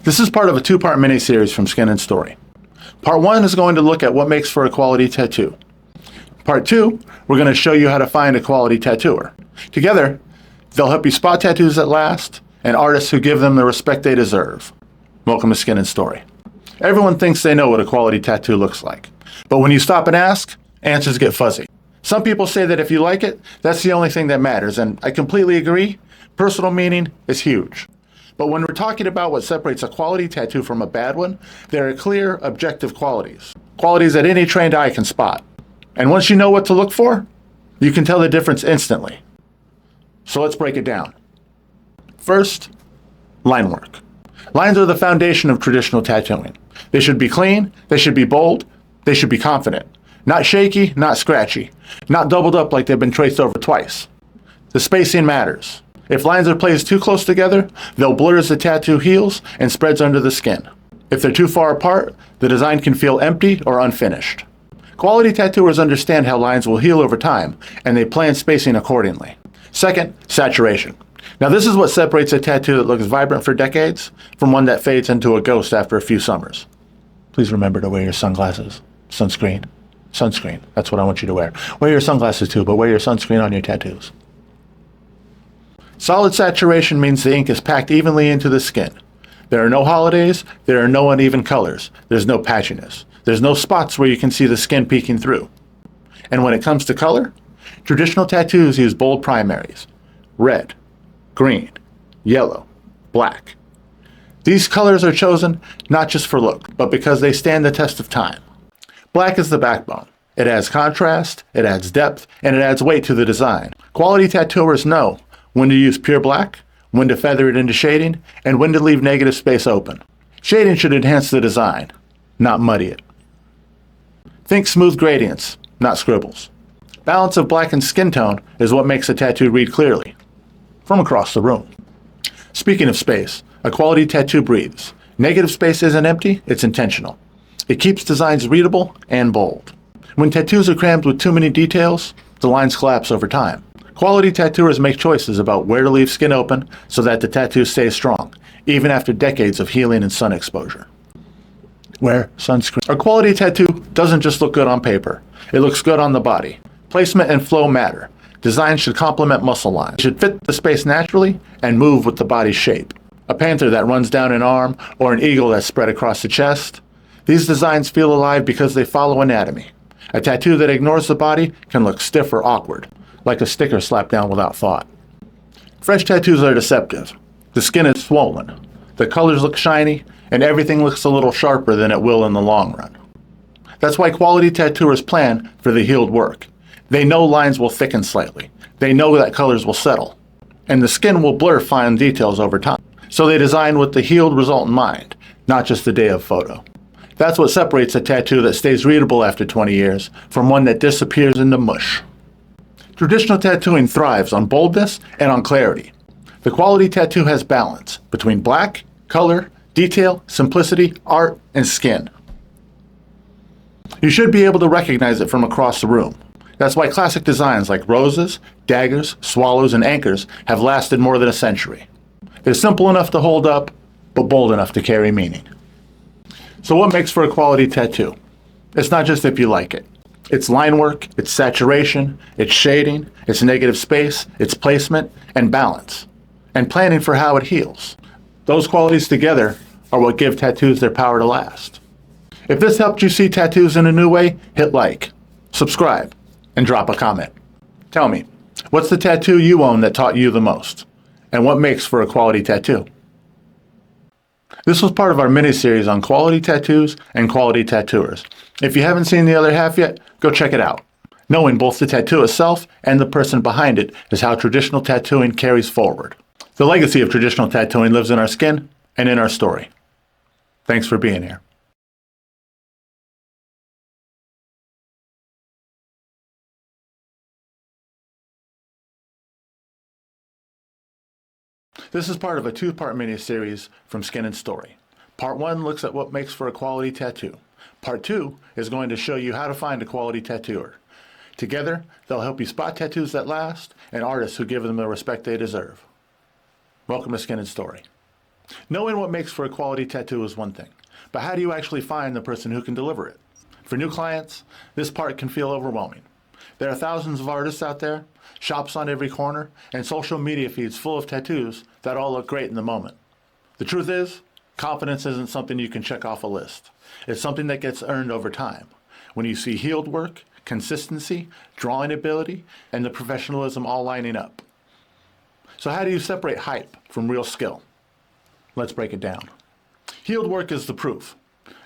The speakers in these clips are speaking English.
This is part of a two-part mini-series from Skin and Story. Part 1 is going to look at what makes for a quality tattoo. Part 2, we're going to show you how to find a quality tattooer. Together, they'll help you spot tattoos that last and artists who give them the respect they deserve. Welcome to Skin and Story. Everyone thinks they know what a quality tattoo looks like. But when you stop and ask, answers get fuzzy. Some people say that if you like it, that's the only thing that matters, and I completely agree. Personal meaning is huge. But when we're talking about what separates a quality tattoo from a bad one, there are clear, objective qualities. Qualities that any trained eye can spot. And once you know what to look for, you can tell the difference instantly. So let's break it down. First, line work. Lines are the foundation of traditional tattooing. They should be clean, they should be bold, they should be confident. Not shaky, not scratchy, not doubled up like they've been traced over twice. The spacing matters. If lines are placed too close together, they'll blur as the tattoo heals and spreads under the skin. If they're too far apart, the design can feel empty or unfinished. Quality tattooers understand how lines will heal over time, and they plan spacing accordingly. Second, saturation. Now this is what separates a tattoo that looks vibrant for decades from one that fades into a ghost after a few summers. Please remember to wear your sunglasses. Sunscreen. Sunscreen. That's what I want you to wear. Wear your sunglasses too, but wear your sunscreen on your tattoos. Solid saturation means the ink is packed evenly into the skin. There are no holidays, there are no uneven colors, there's no patchiness, there's no spots where you can see the skin peeking through. And when it comes to color, traditional tattoos use bold primaries: red, green, yellow, black. These colors are chosen not just for look, but because they stand the test of time. Black is the backbone. It adds contrast, it adds depth, and it adds weight to the design. Quality tattooers know when to use pure black, when to feather it into shading, and when to leave negative space open. Shading should enhance the design, not muddy it. Think smooth gradients, not scribbles. Balance of black and skin tone is what makes a tattoo read clearly, from across the room. Speaking of space, a quality tattoo breathes. Negative space isn't empty, it's intentional. It keeps designs readable and bold. When tattoos are crammed with too many details, the lines collapse over time. Quality tattooers make choices about where to leave skin open so that the tattoo stays strong, even after decades of healing and sun exposure. Wear sunscreen. A quality tattoo doesn't just look good on paper. It looks good on the body. Placement and flow matter. Design should complement muscle lines. It should fit the space naturally and move with the body's shape. A panther that runs down an arm or an eagle that's spread across the chest. These designs feel alive because they follow anatomy. A tattoo that ignores the body can look stiff or awkward, like a sticker slapped down without thought. Fresh tattoos are deceptive. The skin is swollen, the colors look shiny, and everything looks a little sharper than it will in the long run. That's why quality tattooers plan for the healed work. They know lines will thicken slightly. They know that colors will settle, and the skin will blur fine details over time. So they design with the healed result in mind, not just the day of photo. That's what separates a tattoo that stays readable after 20 years from one that disappears into mush. Traditional tattooing thrives on boldness and on clarity. The quality tattoo has balance between black, color, detail, simplicity, art, and skin. You should be able to recognize it from across the room. That's why classic designs like roses, daggers, swallows, and anchors have lasted more than a century. They're simple enough to hold up, but bold enough to carry meaning. So what makes for a quality tattoo? It's not just if you like it. It's line work, it's saturation, it's shading, it's negative space, it's placement, and balance, and planning for how it heals. Those qualities together are what give tattoos their power to last. If this helped you see tattoos in a new way, hit like, subscribe, and drop a comment. Tell me, what's the tattoo you own that taught you the most? And what makes for a quality tattoo? This was part of our mini-series on quality tattoos and quality tattooers. If you haven't seen the other half yet, go check it out. Knowing both the tattoo itself and the person behind it is how traditional tattooing carries forward. The legacy of traditional tattooing lives in our skin and in our story. Thanks for being here. This is part of a two-part mini-series from Skin and Story. Part 1 looks at what makes for a quality tattoo. Part 2 is going to show you how to find a quality tattooer. Together, they'll help you spot tattoos that last and artists who give them the respect they deserve. Welcome to Skin and Story. Knowing what makes for a quality tattoo is one thing, but how do you actually find the person who can deliver it? For new clients, this part can feel overwhelming. There are thousands of artists out there, shops on every corner, and social media feeds full of tattoos that all look great in the moment. The truth is, confidence isn't something you can check off a list. It's something that gets earned over time. When you see healed work, consistency, drawing ability, and the professionalism all lining up. So how do you separate hype from real skill? Let's break it down. Healed work is the proof.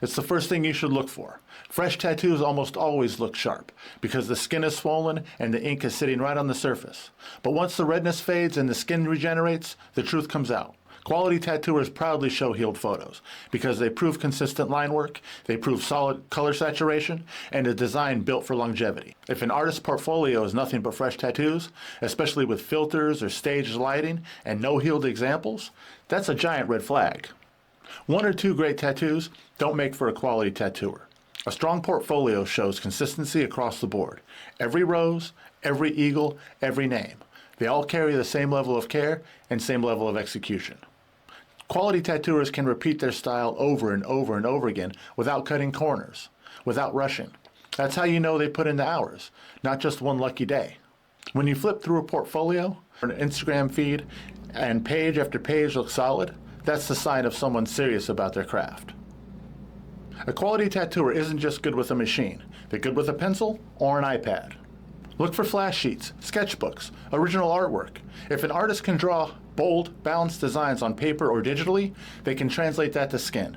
It's the first thing you should look for. Fresh tattoos almost always look sharp because the skin is swollen and the ink is sitting right on the surface. But once the redness fades and the skin regenerates, the truth comes out. Quality tattooers proudly show healed photos because they prove consistent line work, they prove solid color saturation, and a design built for longevity. If an artist's portfolio is nothing but fresh tattoos, especially with filters or staged lighting and no healed examples, that's a giant red flag. One or two great tattoos don't make for a quality tattooer. A strong portfolio shows consistency across the board. Every rose, every eagle, every name. They all carry the same level of care and same level of execution. Quality tattooers can repeat their style over and over and over again without cutting corners, without rushing. That's how you know they put in the hours, not just one lucky day. When you flip through a portfolio, or an Instagram feed, and page after page looks solid, that's the sign of someone serious about their craft. A quality tattooer isn't just good with a machine. They're good with a pencil or an iPad. Look for flash sheets, sketchbooks, original artwork. If an artist can draw bold, balanced designs on paper or digitally, they can translate that to skin.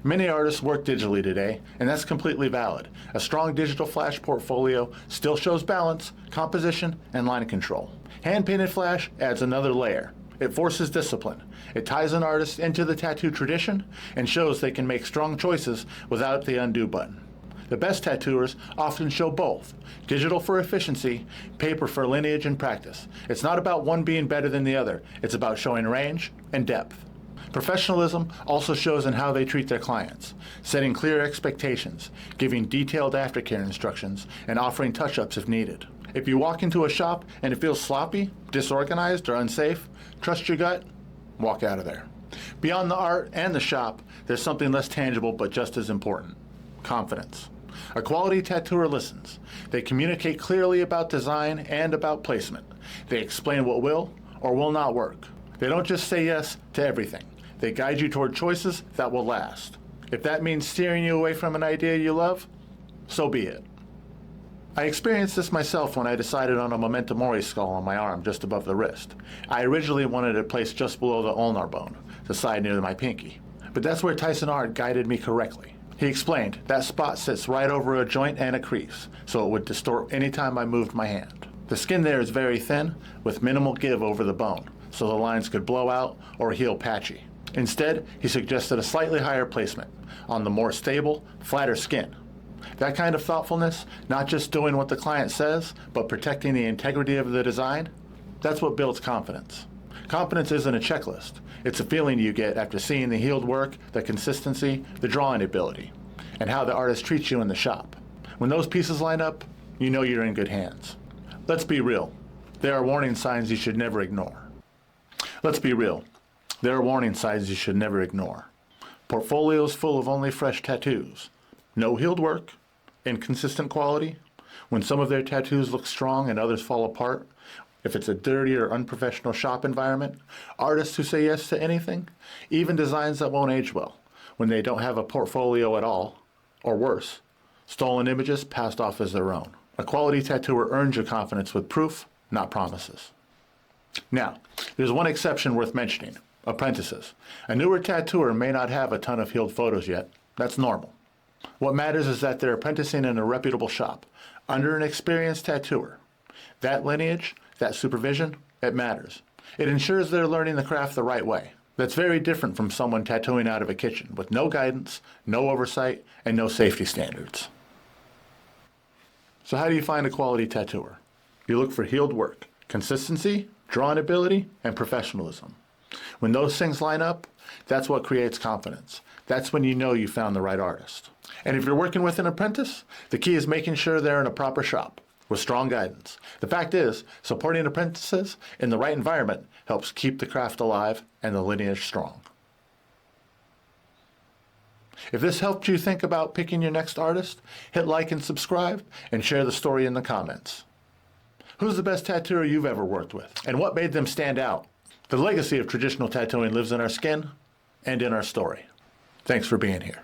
Many artists work digitally today, and that's completely valid. A strong digital flash portfolio still shows balance, composition, and line control. Hand-painted flash adds another layer. It forces discipline. It ties an artist into the tattoo tradition and shows they can make strong choices without the undo button. The best tattooers often show both, digital for efficiency, paper for lineage and practice. It's not about one being better than the other, it's about showing range and depth. Professionalism also shows in how they treat their clients, setting clear expectations, giving detailed aftercare instructions, and offering touch-ups if needed. If you walk into a shop and it feels sloppy, disorganized, or unsafe, trust your gut, walk out of there. Beyond the art and the shop, there's something less tangible but just as important: confidence. A quality tattooer listens. They communicate clearly about design and about placement. They explain what will or will not work. They don't just say yes to everything. They guide you toward choices that will last. If that means steering you away from an idea you love, so be it. I experienced this myself when I decided on a memento mori skull on my arm just above the wrist. I originally wanted it placed just below the ulnar bone, the side near my pinky. But that's where Tyson Art guided me correctly. He explained that spot sits right over a joint and a crease, so it would distort anytime I moved my hand. The skin there is very thin, with minimal give over the bone, so the lines could blow out or heal patchy. Instead, he suggested a slightly higher placement, on the more stable, flatter skin. That kind of thoughtfulness, not just doing what the client says, but protecting the integrity of the design, that's what builds confidence. Confidence isn't a checklist. It's a feeling you get after seeing the healed work, the consistency, the drawing ability, and how the artist treats you in the shop. When those pieces line up, you know you're in good hands. Let's be real. There are warning signs you should never ignore. Let's be real. There are warning signs you should never ignore. Portfolios full of only fresh tattoos. No healed work. Inconsistent quality. When some of their tattoos look strong and others fall apart. If it's a dirty or unprofessional shop environment, artists who say yes to anything, even designs that won't age well, when they don't have a portfolio at all, or worse, stolen images passed off as their own. A quality tattooer earns your confidence with proof, not promises. Now, there's one exception worth mentioning: apprentices. A newer tattooer may not have a ton of healed photos yet. That's normal. What matters is that they're apprenticing in a reputable shop, under an experienced tattooer. That lineage, that supervision, it matters. It ensures they're learning the craft the right way. That's very different from someone tattooing out of a kitchen with no guidance, no oversight, and no safety standards. So how do you find a quality tattooer? You look for healed work, consistency, drawing ability, and professionalism. When those things line up, that's what creates confidence. That's when you know you found the right artist. And if you're working with an apprentice, the key is making sure they're in a proper shop with strong guidance. The fact is, supporting apprentices in the right environment helps keep the craft alive and the lineage strong. If this helped you think about picking your next artist, hit like and subscribe, and share the story in the comments. Who's the best tattooer you've ever worked with, and what made them stand out? The legacy of traditional tattooing lives in our skin and in our story. Thanks for being here.